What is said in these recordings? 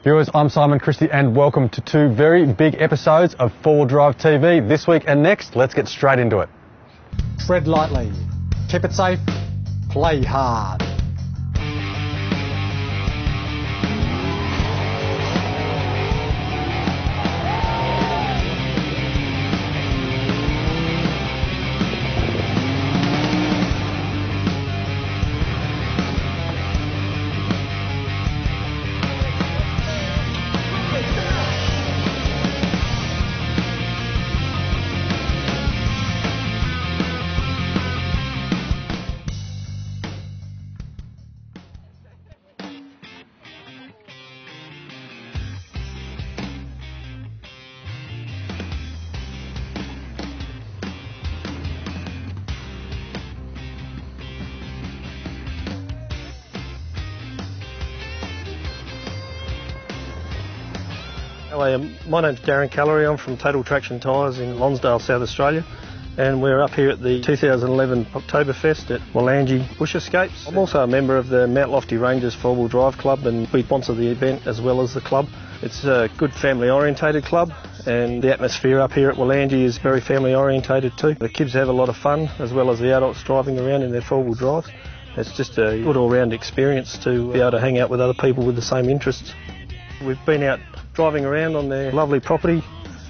Viewers, I'm Simon Christie and welcome to two very big episodes of 4 Drive TV. This week and next, let's get straight into it. Tread lightly, keep it safe, play hard. Hello, my name's Darren Callery. I'm from Total Traction Tyres in Lonsdale, South Australia, and we're up here at the 2011 Octoberfest at Wollongongo Bush Escapes. I'm also a member of the Mount Lofty Rangers 4-wheel drive club, and we sponsor the event as well as the club. It's a good family orientated club, and the atmosphere up here at Wollongongo is very family orientated too. The kids have a lot of fun as well as the adults driving around in their 4-wheel drives. It's just a good all-round experience to be able to hang out with other people with the same interests. We've been out driving around on their lovely property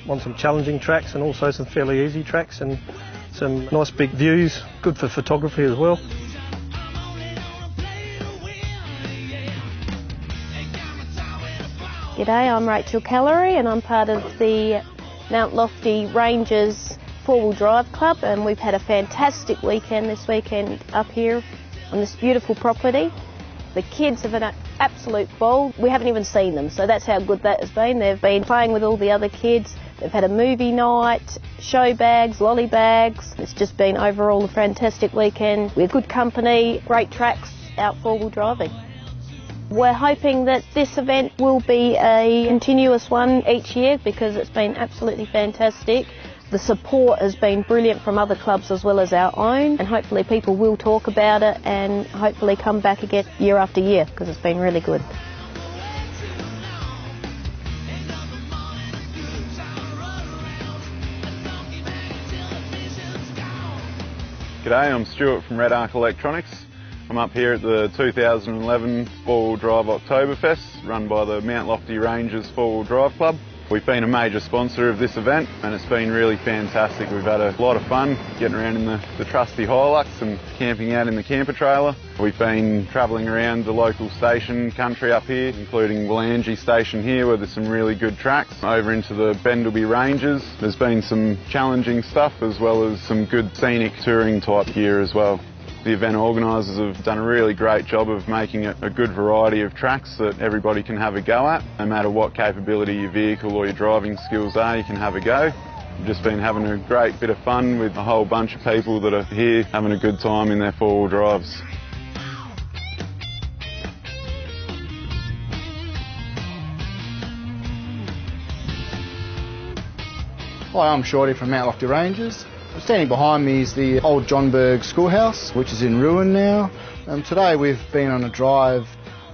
on some challenging tracks and also some fairly easy tracks and some nice big views, good for photography as well. G'day, I'm Rachel Callery and I'm part of the Mount Lofty Rangers 4-wheel drive club, and we've had a fantastic weekend this weekend up here on this beautiful property. The kids have an absolute ball. We haven't even seen them, so that's how good that has been. They've been playing with all the other kids. They've had a movie night, show bags, lolly bags. It's just been overall a fantastic weekend with good company, great tracks, out 4-wheel driving. We're hoping that this event will be a continuous one each year because it's been absolutely fantastic. The support has been brilliant from other clubs as well as our own, and hopefully people will talk about it and hopefully come back again year after year because it's been really good. G'day, I'm Stuart from Red Arc Electronics. I'm up here at the 2011 4-wheel drive Octoberfest run by the Mount Lofty Rangers 4-wheel drive club. We've been a major sponsor of this event and it's been really fantastic. We've had a lot of fun getting around in the trusty Hilux and camping out in the camper trailer. We've been travelling around the local station country up here, including Wollongongo station here where there's some really good tracks, over into the Bendelby Ranges. There's been some challenging stuff as well as some good scenic touring type gear as well. The event organisers have done a really great job of making it a good variety of tracks that everybody can have a go at. No matter what capability your vehicle or your driving skills are, you can have a go. We've just been having a great bit of fun with a whole bunch of people that are here having a good time in their 4-wheel drives. Hi, I'm Shorty from Mount Lofty Rangers. Standing behind me is the old John Berg schoolhouse, which is in ruin now. Today we've been on a drive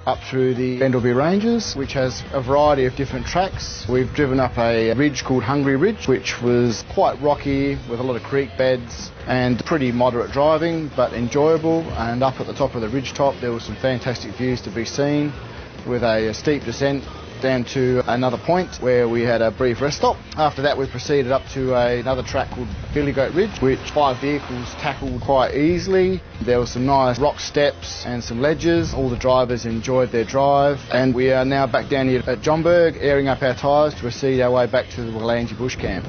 up through the Bendelby Ranges, which has a variety of different tracks. We've driven up a ridge called Hungry Ridge, which was quite rocky with a lot of creek beds and pretty moderate driving, but enjoyable. And up at the top of the ridge top there were some fantastic views to be seen with a steep descent down to another point where we had a brief rest stop. After that we proceeded up to another track called Billy Goat Ridge, which 5 vehicles tackled quite easily. There were some nice rock steps and some ledges. All the drivers enjoyed their drive, and we are now back down here at Johnburg airing up our tyres to proceed our way back to the Wollongongo Bush Camp.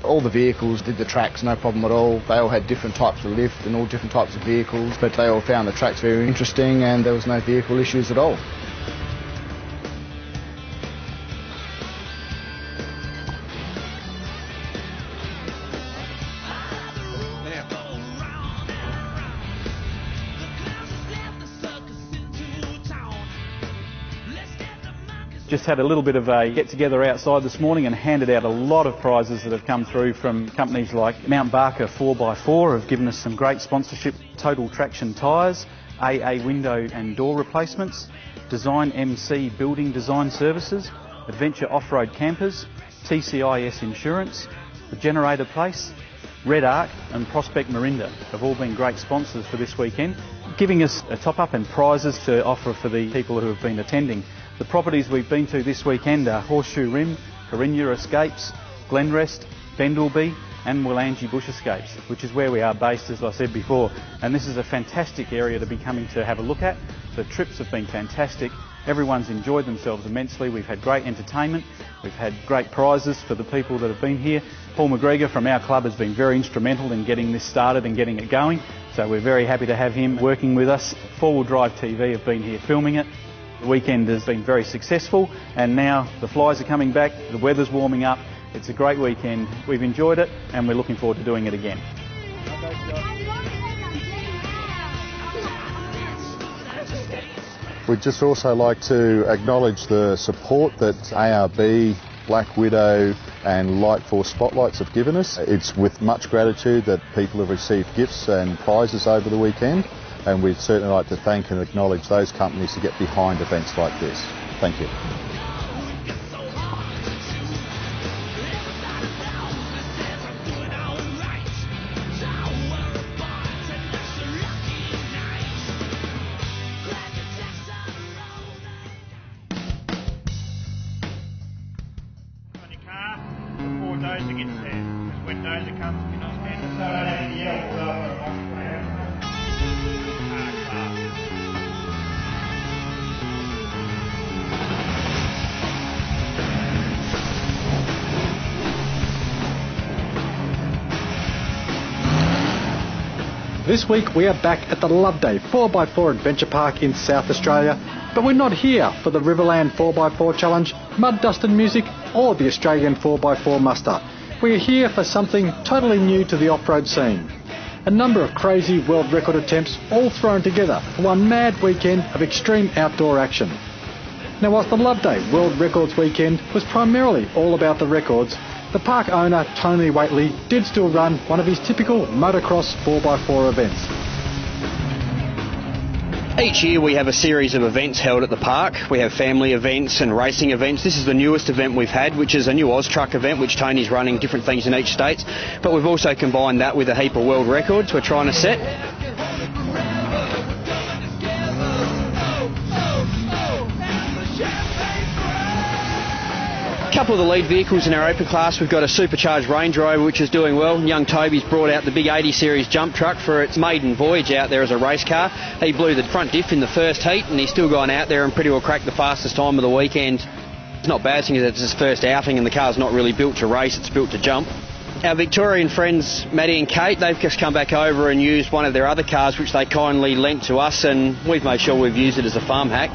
All the vehicles did the tracks, no problem at all. They all had different types of lift and all different types of vehicles, but they all found the tracks very interesting and there was no vehicle issues at all. Just had a little bit of a get-together outside this morning and handed out a lot of prizes that have come through from companies like Mount Barker 4x4 have given us some great sponsorship, Total Traction Tyres, AA window and door replacements, Design MC Building Design Services, Adventure Off-Road Campers, TCIS Insurance, The Generator Place, Red Arc and Prospect Marinda have all been great sponsors for this weekend, giving us a top-up and prizes to offer for the people who have been attending. The properties we've been to this weekend are Horseshoe Rim, Piranha Escapes, Glenrest, Bendelby and Willangie Bush Escapes, which is where we are based, as I said before. And this is a fantastic area to be coming to have a look at. The trips have been fantastic. Everyone's enjoyed themselves immensely. We've had great entertainment. We've had great prizes for the people that have been here. Paul McGregor from our club has been very instrumental in getting this started and getting it going. So we're very happy to have him working with us. 4-Wheel Drive TV have been here filming it. The weekend has been very successful and now the flies are coming back, the weather's warming up. It's a great weekend. We've enjoyed it and we're looking forward to doing it again. We'd just also like to acknowledge the support that ARB, Black Widow and Light Force Spotlights have given us. It's with much gratitude that people have received gifts and prizes over the weekend, and we'd certainly like to thank and acknowledge those companies who get behind events like this. Thank you. This week we are back at the Loveday 4x4 Adventure Park in South Australia, but we're not here for the Riverland 4x4 Challenge, Mud, Dust and Music or the Australian 4x4 Muster. We are here for something totally new to the off-road scene. A number of crazy world record attempts all thrown together for one mad weekend of extreme outdoor action. Now whilst the Loveday World Records weekend was primarily all about the records, the park owner, Tony Waitley, did still run one of his typical motocross 4x4 events. Each year we have a series of events held at the park. We have family events and racing events. This is the newest event we've had, which is a new Oz Truck event, which Tony's running different things in each state. But we've also combined that with a heap of world records we're trying to set. A couple of the lead vehicles in our open class, we've got a supercharged Range Rover which is doing well. Young Toby's brought out the big 80 series jump truck for its maiden voyage out there as a race car. He blew the front diff in the first heat and he's still gone out there and pretty well cracked the fastest time of the weekend. It's not bad seeing that it's his first outing and the car's not really built to race, it's built to jump. Our Victorian friends Maddie and Kate, they've just come back over and used one of their other cars which they kindly lent to us, and we've made sure we've used it as a farm hack.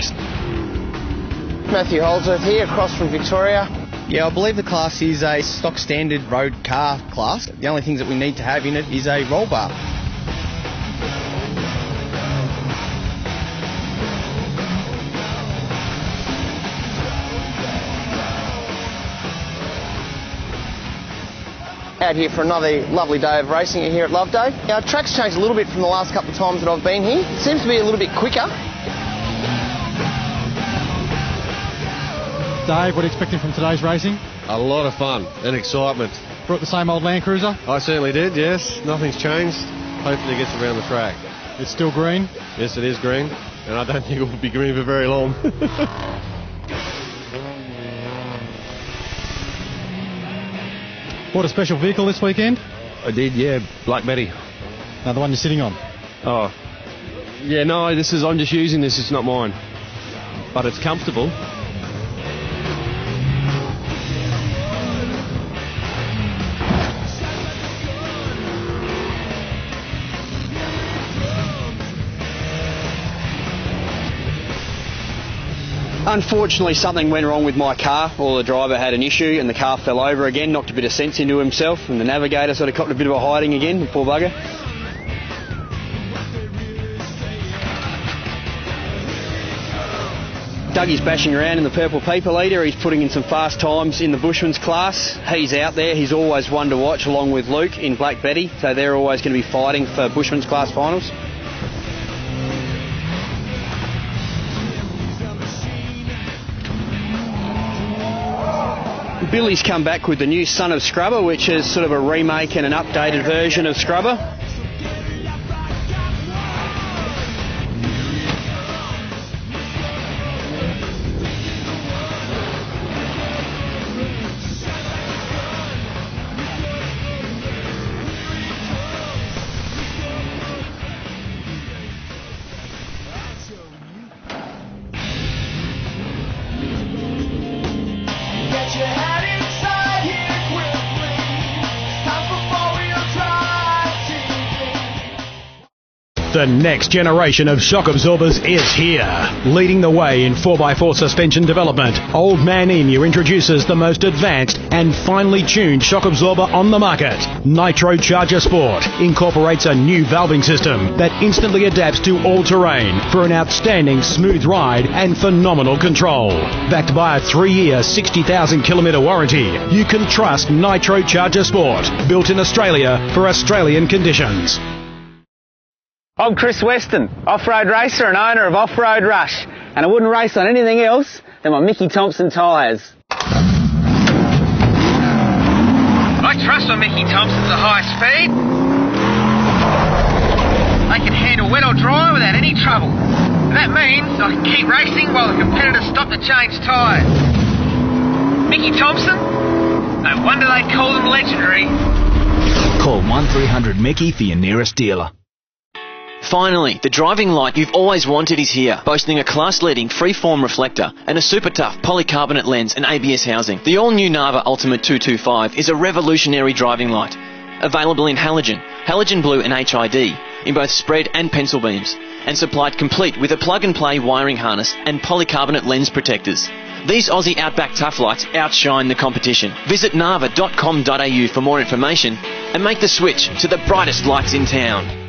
Matthew Holdsworth here, across from Victoria. Yeah, I believe the class is a stock standard road car class. The only things that we need to have in it is a roll bar. Out here for another lovely day of racing here at Loveday. Our track's changed a little bit from the last couple of times that I've been here. It seems to be a little bit quicker. Dave, what are you expecting from today's racing? A lot of fun and excitement. Brought the same old Land Cruiser? I certainly did, yes. Nothing's changed. Hopefully it gets around the track. It's still green? Yes, it is green, and I don't think it will be green for very long. Bought a special vehicle this weekend? I did, yeah. Black Betty. Now the one you're sitting on? Oh. Yeah, no, I'm just using this. It's not mine. But it's comfortable. Unfortunately, something went wrong with my car, or the driver had an issue and the car fell over again, knocked a bit of sense into himself, and the navigator sort of copped a bit of a hiding again, the poor bugger. Dougie's bashing around in the purple people eater. He's putting in some fast times in the Bushman's class. He's out there. He's always one to watch, along with Luke in Black Betty, so they're always going to be fighting for Bushman's class finals. Billy's come back with the new Son of Scrubber, which is sort of a remake and an updated version of Scrubber. The next generation of shock absorbers is here. Leading the way in 4x4 suspension development, Old Man Emu introduces the most advanced and finely tuned shock absorber on the market. Nitro Charger Sport incorporates a new valving system that instantly adapts to all terrain for an outstanding smooth ride and phenomenal control. Backed by a 3-year, 60,000 kilometre warranty, you can trust Nitro Charger Sport, built in Australia for Australian conditions. I'm Chris Weston, off-road racer and owner of Off-Road Rush, and I wouldn't race on anything else than my Mickey Thompson tyres. I trust my Mickey Thompsons at high speed. They can handle wet or dry without any trouble. And that means I can keep racing while the competitors stop to change tyres. Mickey Thompson? No wonder they call them legendary. Call 1300-MICKEY for your nearest dealer. Finally, the driving light you've always wanted is here, boasting a class-leading freeform reflector and a super tough polycarbonate lens and ABS housing. The all-new Narva Ultimate 225 is a revolutionary driving light, available in halogen, halogen blue and HID, in both spread and pencil beams, and supplied complete with a plug-and-play wiring harness and polycarbonate lens protectors. These Aussie Outback Tough Lights outshine the competition. Visit narva.com.au for more information and make the switch to the brightest lights in town.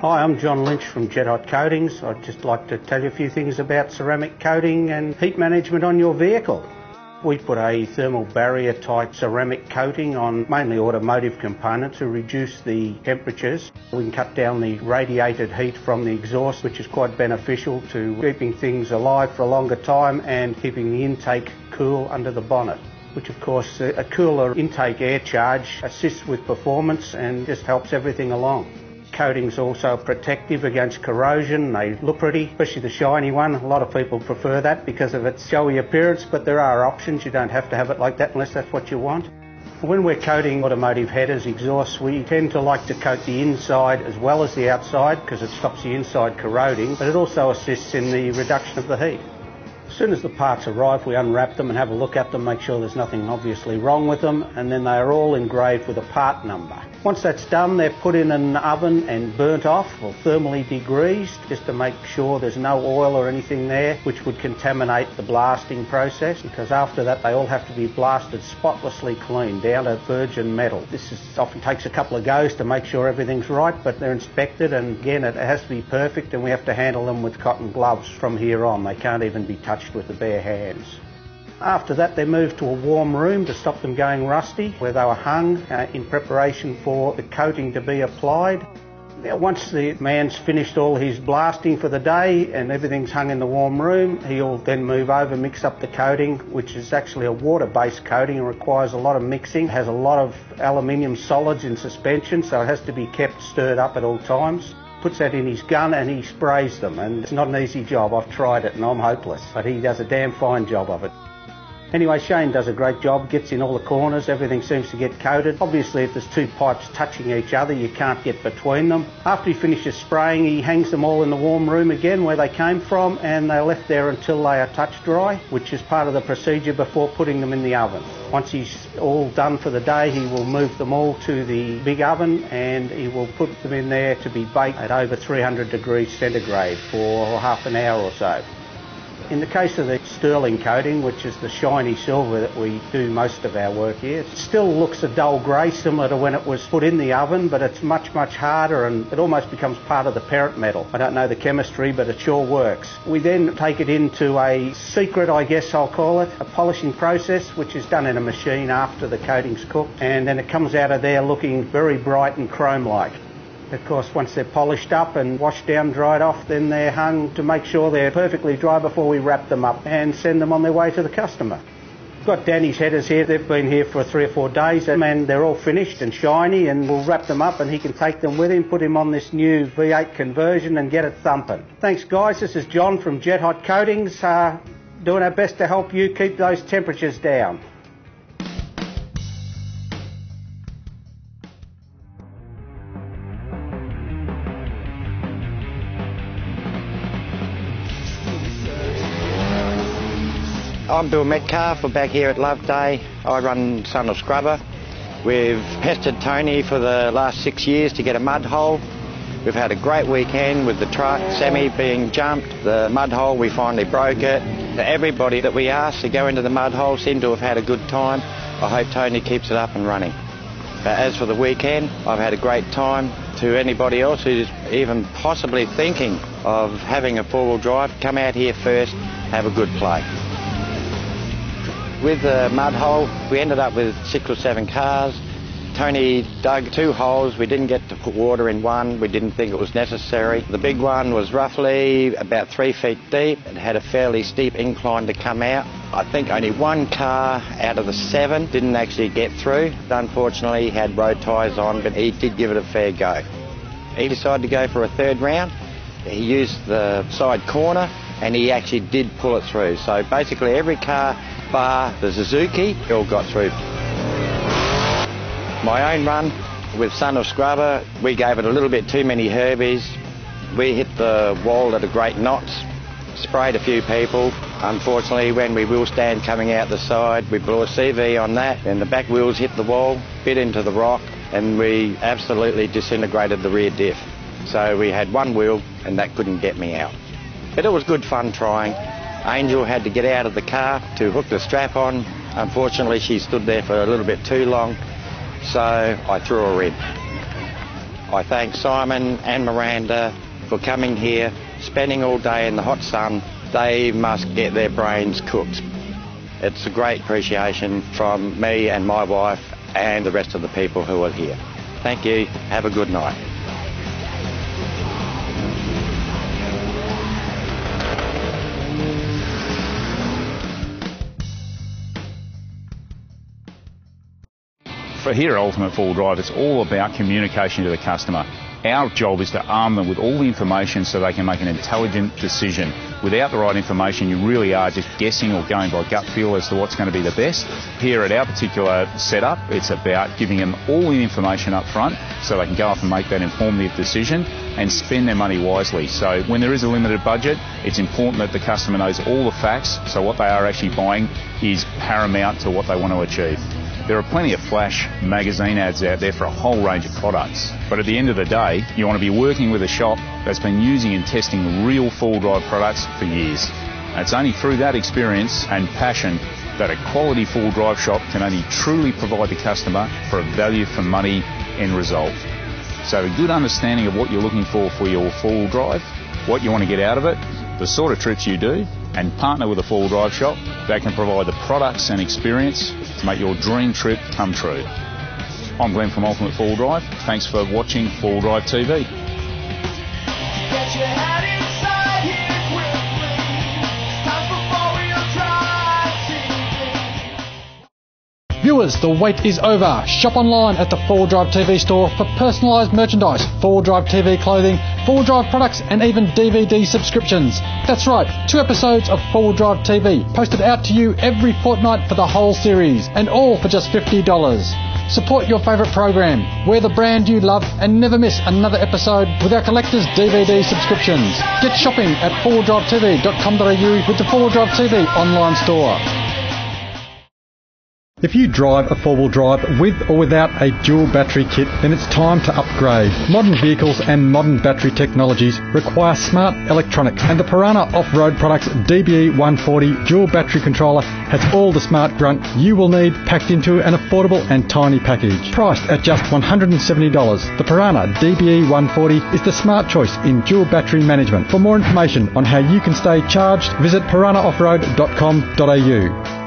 Hi, I'm John Lynch from Jedi Coatings. I'd just like to tell you a few things about ceramic coating and heat management on your vehicle. We put a thermal barrier type ceramic coating on mainly automotive components to reduce the temperatures. We can cut down the radiated heat from the exhaust, which is quite beneficial to keeping things alive for a longer time and keeping the intake cool under the bonnet, which of course a cooler intake air charge assists with performance and just helps everything along. Coating's also protective against corrosion. They look pretty, especially the shiny one. A lot of people prefer that because of its showy appearance, but there are options. You don't have to have it like that unless that's what you want. When we're coating automotive headers, exhausts, we tend to like to coat the inside as well as the outside because it stops the inside corroding, but it also assists in the reduction of the heat. As soon as the parts arrive, we unwrap them and have a look at them, make sure there's nothing obviously wrong with them, and then they are all engraved with a part number. Once that's done, they're put in an oven and burnt off or thermally degreased just to make sure there's no oil or anything there which would contaminate the blasting process, because after that they all have to be blasted spotlessly clean down to virgin metal. This often takes a couple of goes to make sure everything's right, but they're inspected, and again it has to be perfect, and we have to handle them with cotton gloves from here on. They can't even be touched with the bare hands. After that, they're moved to a warm room to stop them going rusty, where they were hung in preparation for the coating to be applied. Now, once the man's finished all his blasting for the day and everything's hung in the warm room, he'll then move over, mix up the coating, which is actually a water-based coating and requires a lot of mixing. It has a lot of aluminium solids in suspension, so it has to be kept stirred up at all times. Puts that in his gun and he sprays them, and it's not an easy job. I've tried it and I'm hopeless, but he does a damn fine job of it. Anyway, Shane does a great job, gets in all the corners, everything seems to get coated. Obviously, if there's two pipes touching each other, you can't get between them. After he finishes spraying, he hangs them all in the warm room again where they came from, and they're left there until they are touch dry, which is part of the procedure before putting them in the oven. Once he's all done for the day, he will move them all to the big oven and he will put them in there to be baked at over 300 degrees centigrade for half an hour or so. In the case of the sterling coating, which is the shiny silver that we do most of our work here, it still looks a dull grey similar to when it was put in the oven, but it's much, much harder and it almost becomes part of the parent metal. I don't know the chemistry, but it sure works. We then take it into a secret, I guess I'll call it, a polishing process, which is done in a machine after the coating's cooked, and then it comes out of there looking very bright and chrome-like. Of course, once they're polished up and washed down, dried off, then they're hung to make sure they're perfectly dry before we wrap them up and send them on their way to the customer. We've got Danny's headers here. They've been here for 3 or 4 days and they're all finished and shiny, and we'll wrap them up and he can take them with him, put him on this new V8 conversion and get it thumping. Thanks guys, this is John from Jedi Coatings, doing our best to help you keep those temperatures down. I'm Bill Metcalf. We're back here at Loveday. I run Son of Scrubber. We've pestered Tony for the last 6 years to get a mud hole. We've had a great weekend with the truck semi being jumped. The mud hole, we finally broke it. Everybody that we asked to go into the mud hole seemed to have had a good time. I hope Tony keeps it up and running. But as for the weekend, I've had a great time. To anybody else who's even possibly thinking of having a four-wheel drive, come out here first, have a good play. With the mud hole, we ended up with 6 or 7 cars. Tony dug 2 holes. We didn't get to put water in one. We didn't think it was necessary. The big one was roughly about 3 feet deep. It had a fairly steep incline to come out. I think only 1 car out of the 7 didn't actually get through. Unfortunately, he had road tyres on, but he did give it a fair go. He decided to go for a 3rd round. He used the side corner and he actually did pull it through. So basically every car bar the Suzuki all got through. My own run with Son of Scrubber, we gave it a little bit too many herbies. We hit the wall at a great knots, sprayed a few people. Unfortunately, when we wheel stand coming out the side, we blew a CV on that and the back wheels hit the wall, bit into the rock, and we absolutely disintegrated the rear diff. So we had 1 wheel and that couldn't get me out. But it was good fun trying. Angel had to get out of the car to hook the strap on. Unfortunately, she stood there for a little bit too long, so I threw her in. I thank Simon and Miranda for coming here, spending all day in the hot sun. They must get their brains cooked. It's a great appreciation from me and my wife and the rest of the people who are here. Thank you. Have a good night. For here at Ultimate Four-Wheel Drive, it's all about communication to the customer. Our job is to arm them with all the information so they can make an intelligent decision. Without the right information, you really are just guessing or going by gut feel as to what's going to be the best. Here at our particular setup, it's about giving them all the information up front so they can go off and make that informative decision and spend their money wisely. So when there is a limited budget, it's important that the customer knows all the facts, so what they are actually buying is paramount to what they want to achieve. There are plenty of flash magazine ads out there for a whole range of products. But at the end of the day, you want to be working with a shop that's been using and testing real four-wheel drive products for years. And it's only through that experience and passion that a quality four-wheel drive shop can only truly provide the customer for a value for money end result. So a good understanding of what you're looking for your four-wheel drive, what you want to get out of it, the sort of trips you do, and partner with a four-wheel drive shop that can provide the products and experience to make your dream trip come true. I'm Glenn from Ultimate Four-Wheel Drive. Thanks for watching Four-Wheel Drive TV. Viewers, the wait is over. Shop online at the 4 Drive TV store for personalised merchandise, 4 Drive TV clothing, 4 Drive products and even DVD subscriptions. That's right, 2 episodes of 4 Drive TV posted out to you every fortnight for the whole series, and all for just $50. Support your favourite program, wear the brand you love and never miss another episode with our collector's DVD subscriptions. Get shopping at 4drivetv.com.au with the 4 Drive TV online store. If you drive a four-wheel drive with or without a dual battery kit, then it's time to upgrade. Modern vehicles and modern battery technologies require smart electronics, and the Piranha Off-Road Products DBE 140 dual battery controller has all the smart grunt you will need packed into an affordable and tiny package. Priced at just $170, the Piranha DBE 140 is the smart choice in dual battery management. For more information on how you can stay charged, visit piranhaoffroad.com.au.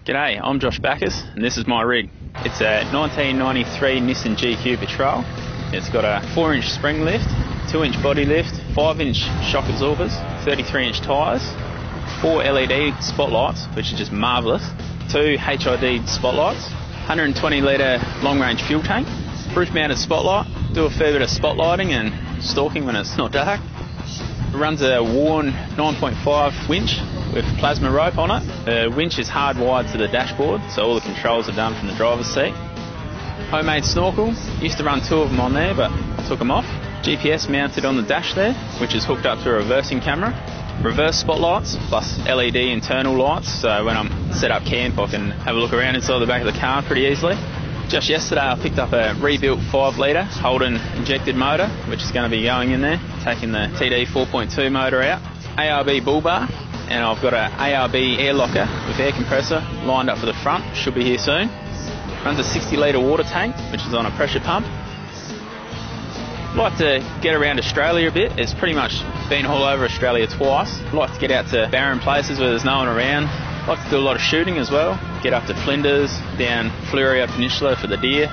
G'day, I'm Josh Backus and this is my rig. It's a 1993 Nissan GQ Patrol. It's got a 4-inch spring lift, 2-inch body lift, 5-inch shock absorbers, 33-inch tyres, 4 LED spotlights, which are just marvellous, 2 HID spotlights, 120 litre long range fuel tank, roof mounted spotlight, do a fair bit of spotlighting and stalking when it's not dark. It runs a worn 9.5 winch with plasma rope on it. The winch is hardwired to the dashboard, so all the controls are done from the driver's seat. Homemade snorkel, used to run 2 of them on there, but I took them off. GPS mounted on the dash there, which is hooked up to a reversing camera. Reverse spotlights, plus LED internal lights, so when I'm set up camp I can have a look around inside the back of the car pretty easily. Just yesterday I picked up a rebuilt 5 litre Holden injected motor, which is going to be going in there, taking the TD 4.2 motor out. ARB bull bar, and I've got an ARB air locker with air compressor lined up for the front, should be here soon. Runs a 60 litre water tank, which is on a pressure pump. I'd like to get around Australia a bit. It's pretty much been all over Australia twice. I'd like to get out to barren places where there's no one around. I'd like to do a lot of shooting as well. Get up to Flinders, down Fleurieu Peninsula for the deer.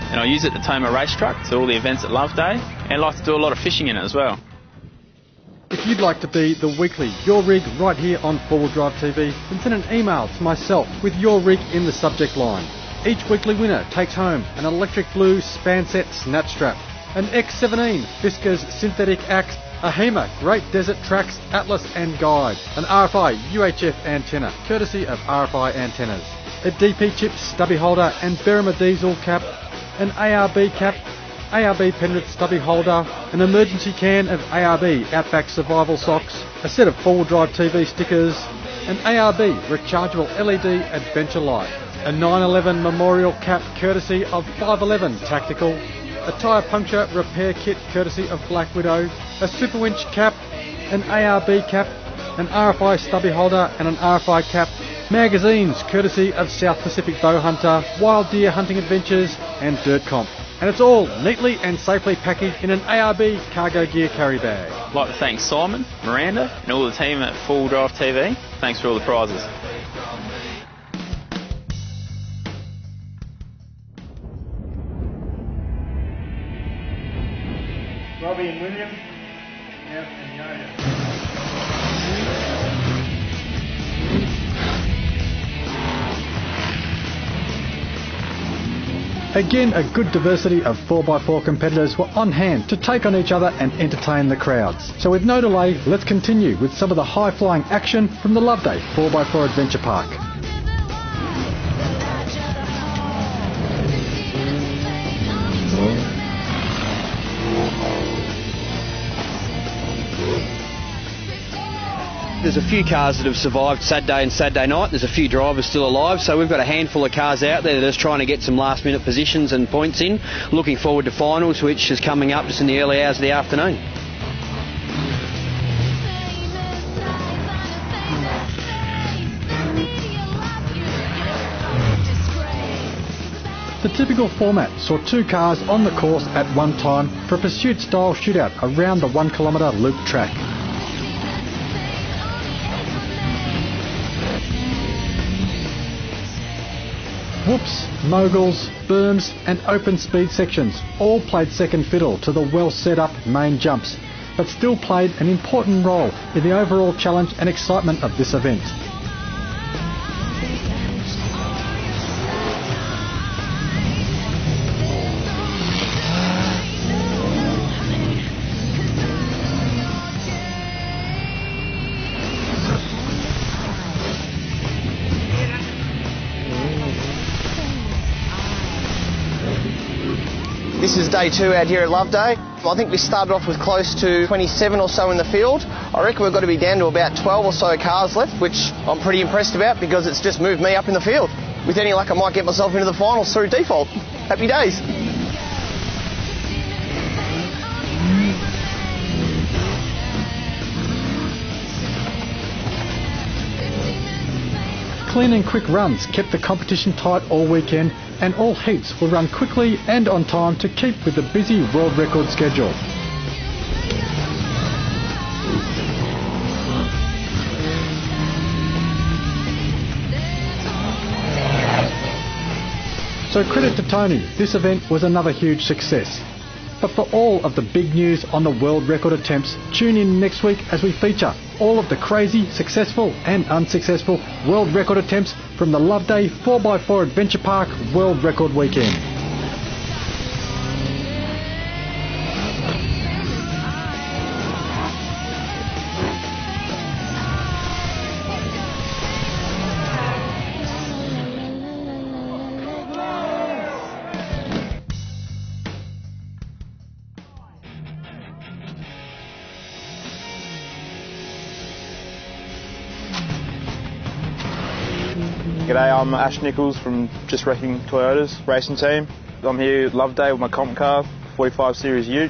And I use it to tow my race truck to all the events at Loveday. And I like to do a lot of fishing in it as well. If you'd like to be the weekly Your Rig right here on 4-Wheel Drive TV, then send an email to myself with Your Rig in the subject line. Each weekly winner takes home an electric blue Spanset snap strap, an X17 Fiskars synthetic axe, a HEMA Great Desert Tracks Atlas and Guide, an RFI UHF antenna, courtesy of RFI Antennas, a DP chip stubby holder and Berrima diesel cap, an ARB cap, ARB Penrith stubby holder, an emergency can of ARB Outback Survival socks, a set of 4-wheel drive TV stickers, an ARB rechargeable LED adventure light, a 911 memorial cap courtesy of 511 Tactical, a tyre puncture repair kit courtesy of Black Widow, a super winch cap, an ARB cap, an RFI stubby holder and an RFI cap, magazines courtesy of South Pacific Bow Hunter, Wild Deer Hunting Adventures and Dirt Comp. And it's all neatly and safely packaged in an ARB cargo gear carry bag. I'd like to thank Simon, Miranda and all the team at 4-Wheel Drive TV. Thanks for all the prizes. Robbie and William, Nev and Yoda. Again, a good diversity of 4x4 competitors were on hand to take on each other and entertain the crowds. So with no delay, let's continue with some of the high-flying action from the Loveday 4x4 Adventure Park. There's a few cars that have survived Saturday and Saturday night. There's a few drivers still alive, so we've got a handful of cars out there that are just trying to get some last-minute positions and points in. Looking forward to finals, which is coming up just in the early hours of the afternoon. The typical format saw 2 cars on the course at one time for a pursuit-style shootout around the 1 kilometre loop track. Whoops, moguls, berms and open speed sections all played second fiddle to the well set up main jumps, but still played an important role in the overall challenge and excitement of this event. This is day 2 out here at Loveday. I think we started off with close to 27 or so in the field. I reckon we've got to be down to about 12 or so cars left, which I'm pretty impressed about because it's just moved me up in the field. With any luck, I might get myself into the finals through default. Happy days. Clean and quick runs kept the competition tight all weekend, and all heats will run quickly and on time to keep with the busy world record schedule. So credit to Tony, this event was another huge success. But for all of the big news on the world record attempts, tune in next week as we feature all of the crazy, successful and unsuccessful world record attempts from the Loveday 4x4 Adventure Park World Record Weekend. G'day, I'm Ash Nichols from Just Wrecking Toyota's racing team. I'm here at Loveday with my comp car, 45 Series Ute.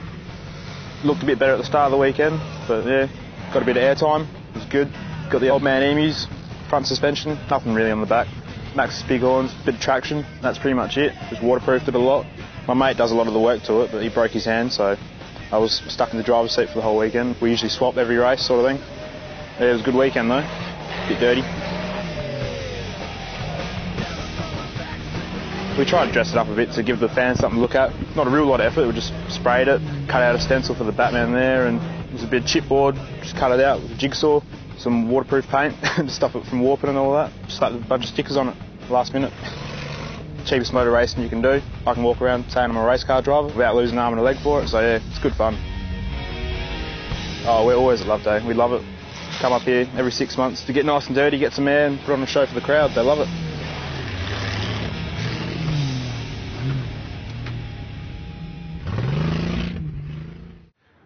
Looked a bit better at the start of the weekend, but yeah, got a bit of airtime, it was good. Got the old man emus, front suspension, nothing really on the back. Max's bighorns, bit of traction, that's pretty much it. Just waterproofed it a lot. My mate does a lot of the work to it, but he broke his hand, so I was stuck in the driver's seat for the whole weekend. We usually swap every race sort of thing. Yeah, it was a good weekend though, a bit dirty. We tried to dress it up a bit to give the fans something to look at. Not a real lot of effort, we just sprayed it, cut out a stencil for the Batman there, and it was a bit of chipboard, just cut it out with a jigsaw, some waterproof paint to stop it from warping and all that. Just slapped a bunch of stickers on it last minute. Cheapest motor racing you can do. I can walk around saying I'm a race car driver without losing an arm and a leg for it, so yeah, it's good fun. Oh, we're always at Loveday, we love it. Come up here every 6 months to get nice and dirty, get some air and put on a show for the crowd, they love it.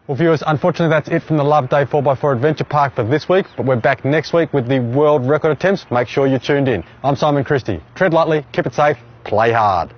Well, viewers, unfortunately that's it from the Loveday 4x4 Adventure Park for this week, but we're back next week with the world record attempts. Make sure you're tuned in. I'm Simon Christie. Tread lightly, keep it safe, play hard.